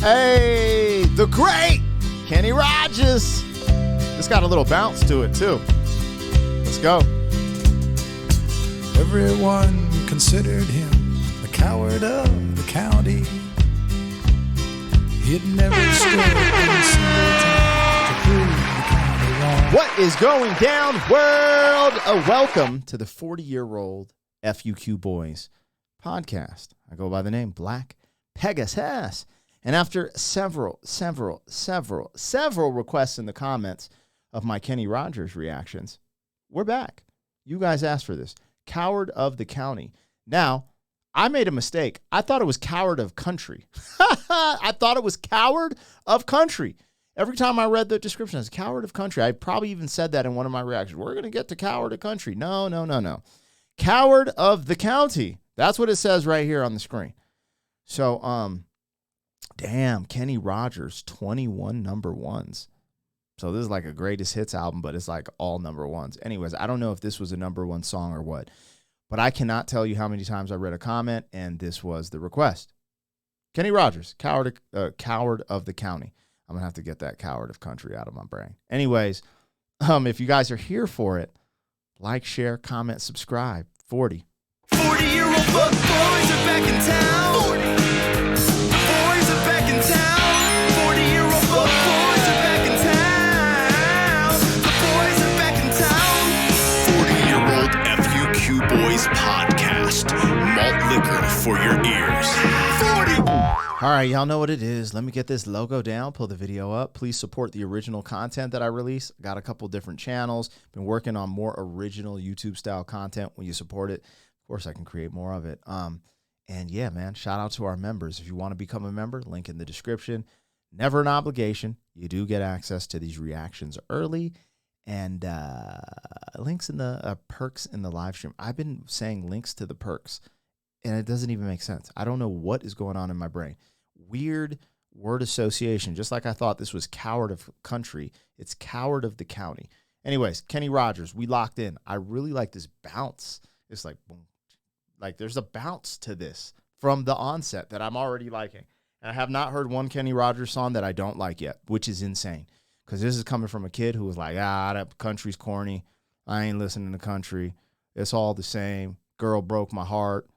Hey, the great Kenny Rogers. It's got a little bounce to it, too. Let's go. Everyone considered him the coward of the county. He'd never stood one single time to prove the county wrong. What is going down, world? Welcome to the 40-year-old FUQ Boys podcast. I go by the name Black Pegasus. And after several requests in the comments of my Kenny Rogers reactions, we're back. You guys asked for this. Coward of the County. Now, I made a mistake. I thought it was Coward of Country. I thought it was Coward of Country. Every time I read the description, it's Coward of Country. I probably even said that in one of my reactions. We're going to get to Coward of Country. No. Coward of the County. That's what it says right here on the screen. So, damn, Kenny Rogers, 21 number ones. So this is like a greatest hits album, but it's like all number ones. Anyways, I don't know if this was a number one song or what, but I cannot tell you how many times I read a comment, and this was the request. Kenny Rogers, Coward of the County. I'm going to have to get that Coward of Country out of my brain. Anyways, if you guys are here for it, like, share, comment, subscribe. 40. 40-year-old boys are back in town. 40. Boys are back in town. 40-year-old boys are back in town. The boys are back in town. 40-year-old FUQ Boys podcast. Malt liquor for your ears. 40. All right, y'all know what it is. Let me get this logo down, pull the video up. Please support the original content that I release. Got a couple different channels. Been working on more original YouTube-style content. When you support it, of course, I can create more of it. And yeah, man, shout out to our members. If you want to become a member, link in the description. Never an obligation. You do get access to these reactions early, and links in the perks in the live stream. I've been saying links to the perks, and it doesn't even make sense. I don't know what is going on in my brain. Weird word association. Just like I thought this was Coward of Country, it's Coward of the County. Anyways, Kenny Rogers, we locked in. I really like this bounce. It's like boom. Like there's a bounce to this from the onset that I'm already liking. And I have not heard one Kenny Rogers song that I don't like yet, which is insane. Because this is coming from a kid who was like, that country's corny. I ain't listening to country. It's all the same. Girl broke my heart.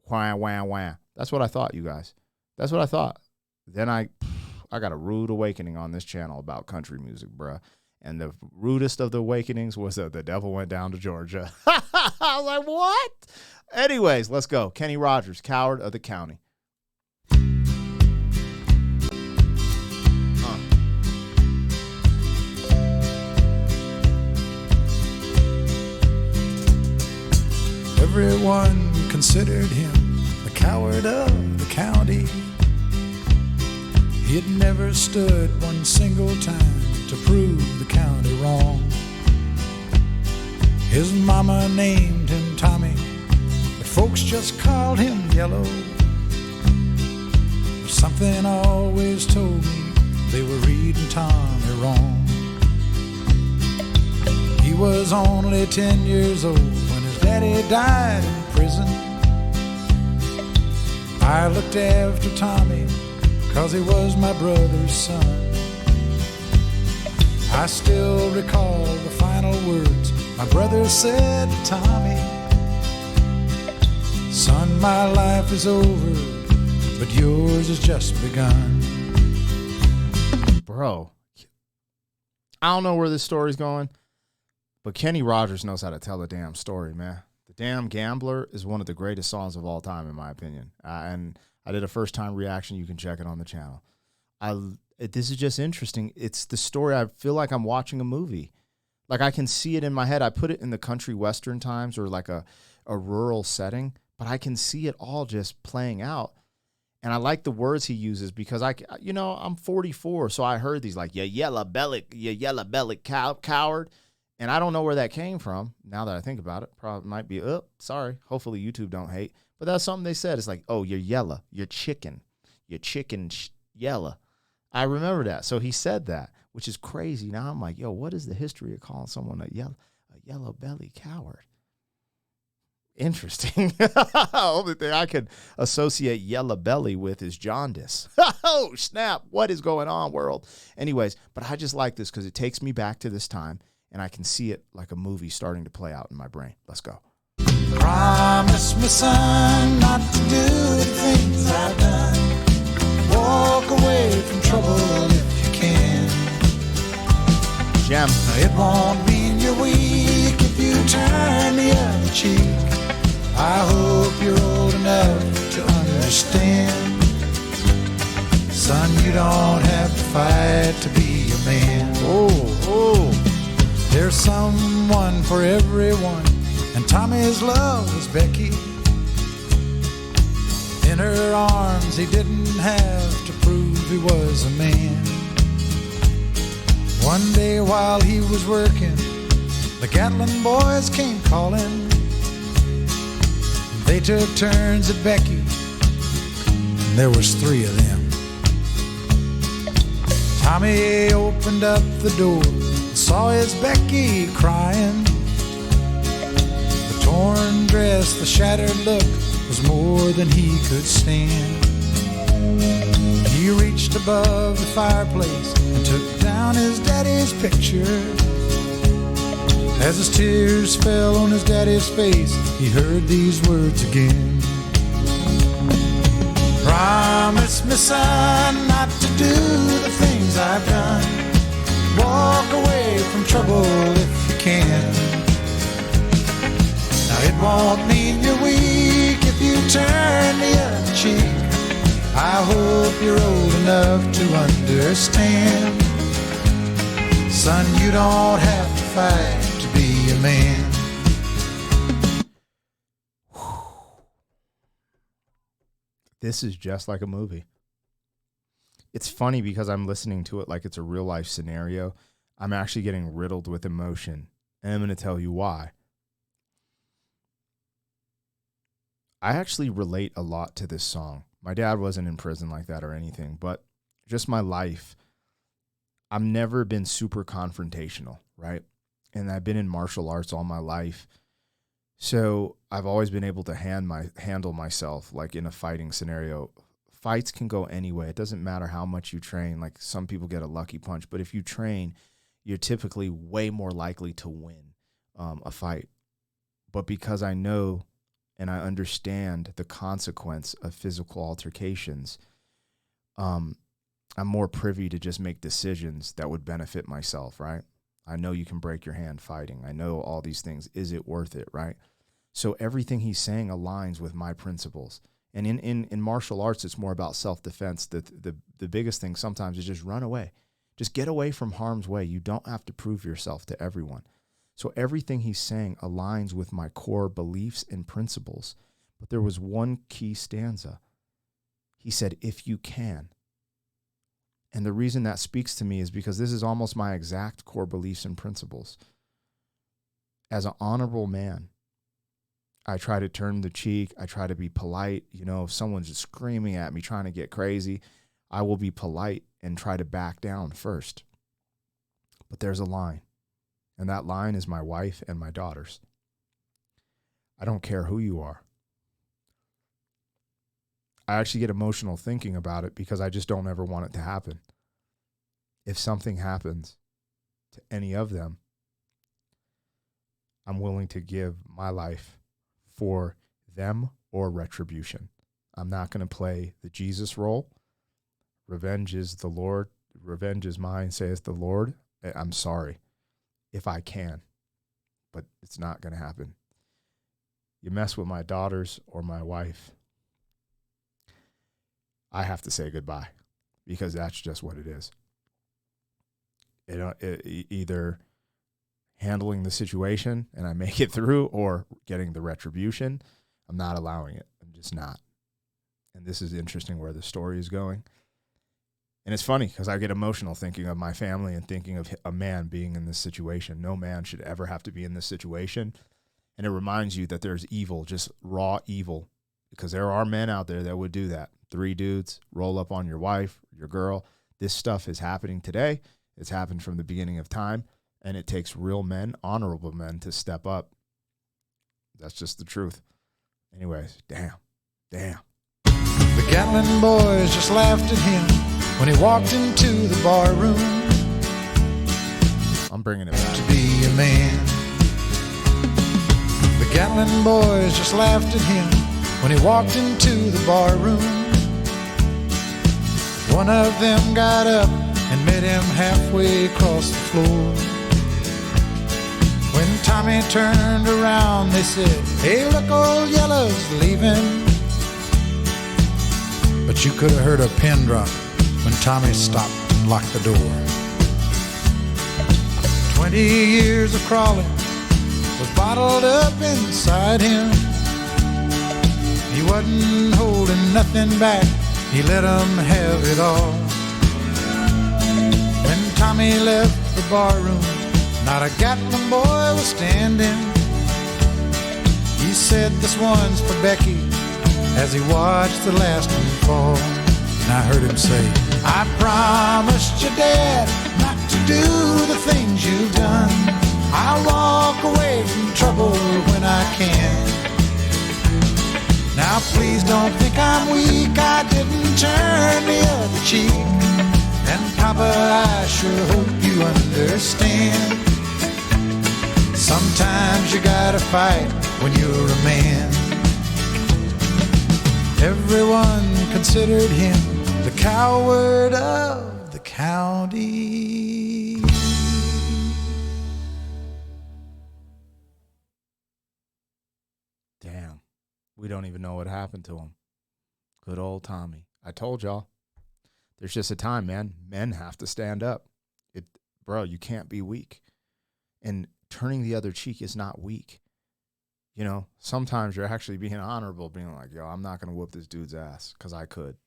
Wah, wah, wah. That's what I thought, you guys. That's what I thought. Then I got a rude awakening on this channel about country music, bruh. And the rudest of the awakenings was that the devil went down to Georgia. I was like, what? Anyways, let's go. Kenny Rogers, Coward of the County. Everyone considered him the coward of the county. He'd never stood one single time to prove the county wrong. His mama named him Tommy, but folks just called him Yellow. Something always told me they were reading Tommy wrong. He was only 10 years old when his daddy died in prison. I looked after Tommy 'cause he was my brother's son. I still recall the final words my brother said to Tommy. Son, my life is over, but yours has just begun. Bro, I don't know where this story's going, but Kenny Rogers knows how to tell a damn story, man. The Damn Gambler is one of the greatest songs of all time, in my opinion. And I did a first-time reaction. You can check it on the channel. This is just interesting. It's the story. I feel like I'm watching a movie. Like I can see it in my head. I put it in the country western times or like a rural setting, but I can see it all just playing out. And I like the words he uses because I'm 44, so I heard these like, you yellow belly coward. And I don't know where that came from. Now that I think about it, probably might be, sorry. Hopefully YouTube don't hate. But that's something they said. It's like, oh, you're yellow. You're chicken. You're chicken yellow. I remember that. So he said that, which is crazy. Now I'm like, yo, what is the history of calling someone a yellow belly coward? Interesting. Only thing I could associate yellow belly with is jaundice. Oh, snap. What is going on, world? Anyways, but I just like this because it takes me back to this time, and I can see it like a movie starting to play out in my brain. Let's go. Promise me, son, not to do the things I've done. Walk away from trouble if you can. Gem. It won't mean you're weak if you turn the other cheek. I hope you're old enough to understand. Son, you don't have to fight to be a man. Oh. There's someone for everyone, and Tommy's love was Becky. In her arms he didn't have to prove he was a man. One day while he was working, the Gatlin boys came calling. They took turns at Becky, and there was 3 of them. Tommy opened up the door and saw his Becky crying. The torn dress, the shattered look was more than he could stand. He reached above the fireplace and took down his daddy's picture. As his tears fell on his daddy's face, he heard these words again. Promise me, son, not to do the things I've done. Walk away from trouble if you can. Now it won't mean you're weak if you turn the other cheek. I hope you're old enough to understand. Son, you don't have to fight to be a man. This is just like a movie. It's funny because I'm listening to it like it's a real life scenario. I'm actually getting riddled with emotion, and I'm going to tell you why. I actually relate a lot to this song. My dad wasn't in prison like that or anything, but just my life. I've never been super confrontational, right? And I've been in martial arts all my life. So I've always been able to handle myself like in a fighting scenario. Fights can go any way. It doesn't matter how much you train. Like some people get a lucky punch, but if you train, you're typically way more likely to win a fight. But because I know and I understand the consequence of physical altercations, I'm more privy to just make decisions that would benefit myself, right? I know you can break your hand fighting. I know all these things. Is it worth it, right? So everything he's saying aligns with my principles. And in martial arts, it's more about self-defense. The biggest thing sometimes is just run away. Just get away from harm's way. You don't have to prove yourself to everyone. So everything he's saying aligns with my core beliefs and principles. But there was one key stanza. He said, if you can. And the reason that speaks to me is because this is almost my exact core beliefs and principles. As an honorable man, I try to turn the cheek. I try to be polite. You know, if someone's just screaming at me, trying to get crazy, I will be polite and try to back down first. But there's a line, and that line is my wife and my daughters. I don't care who you are. I actually get emotional thinking about it because I just don't ever want it to happen. If something happens to any of them, I'm willing to give my life for them or retribution. I'm not going to play the Jesus role. Revenge is the Lord. Revenge is mine, saith the Lord. I'm sorry if I can, but it's not going to happen. You mess with my daughters or my wife, I have to say goodbye because that's just what it is. Either handling the situation and I make it through or getting the retribution, I'm not allowing it. I'm just not. And this is interesting where the story is going. And it's funny because I get emotional thinking of my family and thinking of a man being in this situation. No man should ever have to be in this situation. And it reminds you that there's evil, just raw evil, because there are men out there that would do that. 3 dudes roll up on your wife, your girl. This stuff is happening today. It's happened from the beginning of time. And it takes real men, honorable men, to step up. That's just the truth. Anyways, damn. The Gatlin boys just laughed at him when he walked into the bar room. I'm bringing it back. To be a man. The Gatlin boys just laughed at him when he walked into the bar room. One of them got up and met him halfway across the floor. When Tommy turned around, they said, "Hey, look, old Yellow's leaving." But you could have heard a pin drop when Tommy stopped and locked the door. 20 years of crawling was bottled up inside him. He wasn't holding nothing back, he let them have it all. When Tommy left the bar room, not a Gatlin boy was standing. He said, "This one's for Becky," as he watched the last one fall. And I heard him say, "I promised your dad not to do the things you've done. I'll walk away from trouble when I can. Now please don't think I'm weak, I didn't turn the other cheek. And Papa, I sure hope you understand. Sometimes you gotta fight when you're a man." Everyone considered him the coward of the county. Damn. We don't even know what happened to him. Good old Tommy. I told y'all. There's just a time, man. Men have to stand up. Bro, you can't be weak. And turning the other cheek is not weak. You know, sometimes you're actually being honorable, being like, yo, I'm not going to whoop this dude's ass because I could.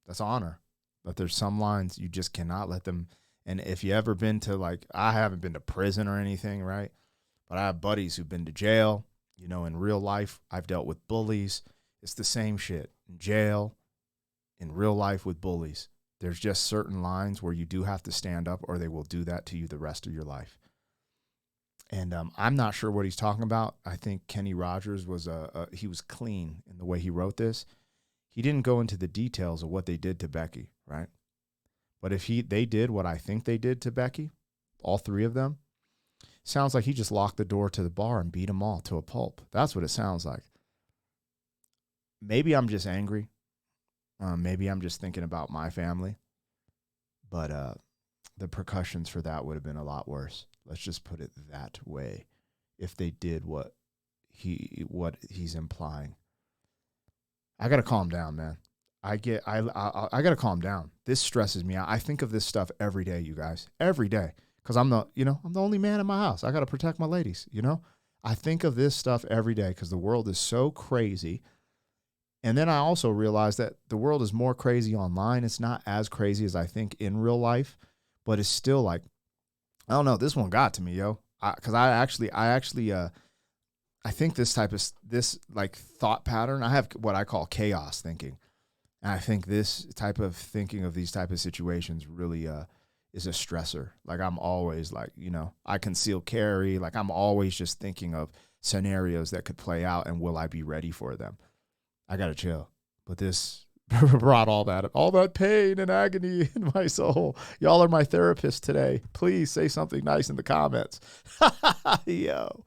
That's honor. But there's some lines you just cannot let them. And if you ever been to, like, I haven't been to prison or anything, right? But I have buddies who've been to jail. You know, in real life, I've dealt with bullies. It's the same shit. In jail, in real life with bullies, there's just certain lines where you do have to stand up or they will do that to you the rest of your life. And I'm not sure what he's talking about. I think Kenny Rogers was he was clean in the way he wrote this. He didn't go into the details of what they did to Becky, right? But if they did what I think they did to Becky, all three of them, sounds like he just locked the door to the bar and beat them all to a pulp. That's what it sounds like. Maybe I'm just angry. Maybe I'm just thinking about my family. But the repercussions for that would have been a lot worse. Let's just put it that way. If they did what he's implying, I gotta calm down, man. I gotta calm down. This stresses me out. I think of this stuff every day, you guys, every day, because I'm the only man in my house. I gotta protect my ladies. You know, I think of this stuff every day because the world is so crazy. And then I also realize that the world is more crazy online. It's not as crazy as I think in real life, but it's still like, I don't know. This one got to me, yo. Because I think this like thought pattern. I have what I call chaos thinking, and I think this type of thinking of these type of situations really is a stressor. Like I'm always like, I conceal carry. Like I'm always just thinking of scenarios that could play out, and will I be ready for them? I gotta chill. But this brought all that pain and agony in my soul. Y'all are my therapist today. Please say something nice in the comments. Yo.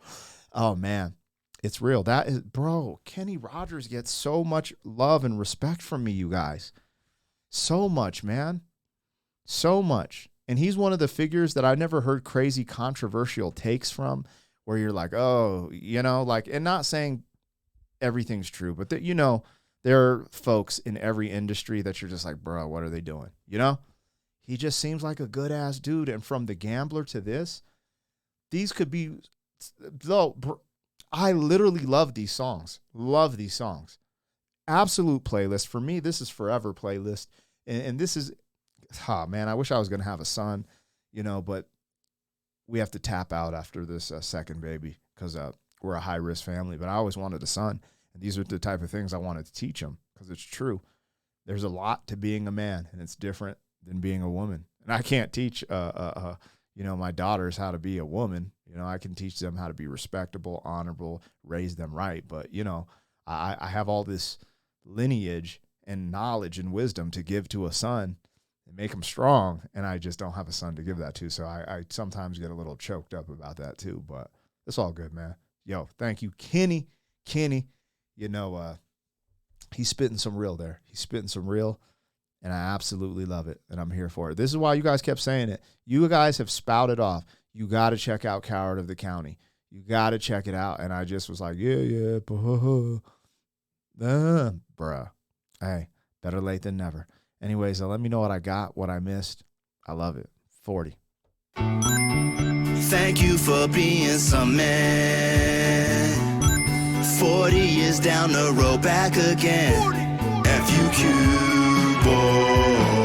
Oh man. It's real. That is, bro, Kenny Rogers gets so much love and respect from me, you guys. So much, man. So much. And he's one of the figures that I've never heard crazy controversial takes from, where you're like, oh, and not saying everything's true, but there are folks in every industry that you're just like, bro, what are they doing? He just seems like a good ass dude. And from The Gambler to this, these could be, I literally love these songs. Love these songs. Absolute playlist. For me, this is forever playlist. And this is, man, I wish I was going to have a son, but we have to tap out after this second baby because we're a high risk family, but I always wanted a son. And these are the type of things I wanted to teach him because it's true. There's a lot to being a man, and it's different than being a woman. And I can't teach, my daughters how to be a woman. I can teach them how to be respectable, honorable, raise them right. But, I have all this lineage and knowledge and wisdom to give to a son and make him strong. And I just don't have a son to give that to. So I sometimes get a little choked up about that too, but it's all good, man. Yo, thank you. Kenny, he's spitting some real there. He's spitting some real, and I absolutely love it, and I'm here for it. This is why you guys kept saying it. You guys have spouted off. You got to check out Coward of the County. You got to check it out. And I just was like, yeah, bruh. Hey, better late than never. Anyways, let me know what I got, what I missed. I love it. 40. Thank you for being some man. 40 years down the road, back again. FUQ boy.